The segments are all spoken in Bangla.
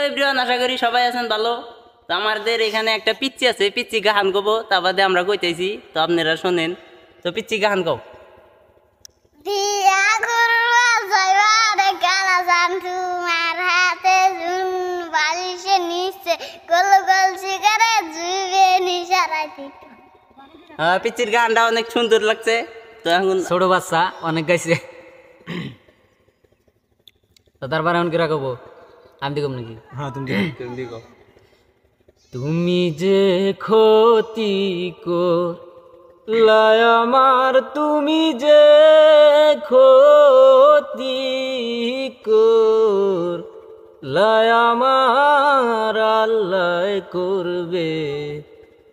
এভরিওয়ান, আশা করি সবাই আছেন ভালো। তো আমাদের এখানে একটা পিচ্চি আছে, পিচ্চি গান গাবো, তা বাদে আমরা কইতেছি, তো আপনারা শোনেন। তো পিচ্চি গান গাও। দিয়া করবা জয়বারে গানা জান তোমার হাতে জুন বালিশে নিচে গোল গোল সিগারেট জুবে নিশারাইতে। পিচ্চির গানটা অনেক সুন্দর লাগছে। তো এখন ছোট বাচ্চা অনেক গাইছে, তো তারপরে এখন কি রাখবো আমি দেখব নাকি? হ্যাঁ তুমি দেখো। তুমি যে ক্ষতি করলাই আমার, তুমি যে ক্ষতি করলাই আমার, আল্লাহ করবে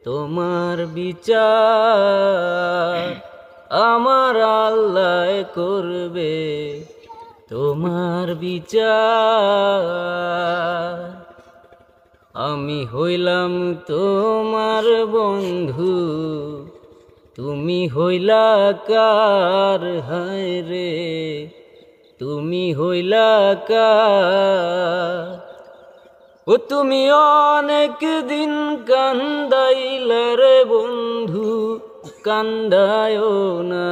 তোমার বিচার, আমার আল্লাহ করবে তোমার বিচার। আমি হইলাম তোমার বন্ধু, তুমি হইলা কার? হায় রে তুমি হইলা কার? ও তুমি অনেক দিন কান্দাইলা রে বন্ধু, কান্দায়ও না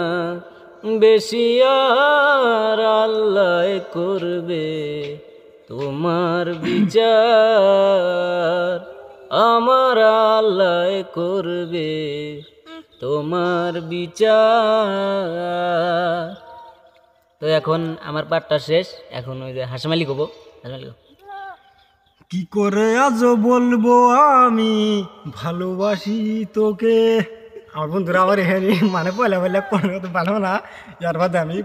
বেশি, আর আল্লাহ করবে তোমার বিচার, আমার আল্লাহ করবে তোমার বিচার। তো এখন আমার পাঠটা শেষ, এখন ওই যে হাসমালি কব। হাসমালি কব। কি করে আজ বলবো আমি ভালোবাসি তোকে। আমার বন্ধুরা আবার এখানে মানে পয়লা পয়লা কোনো ভালো না, যার বাদে আমি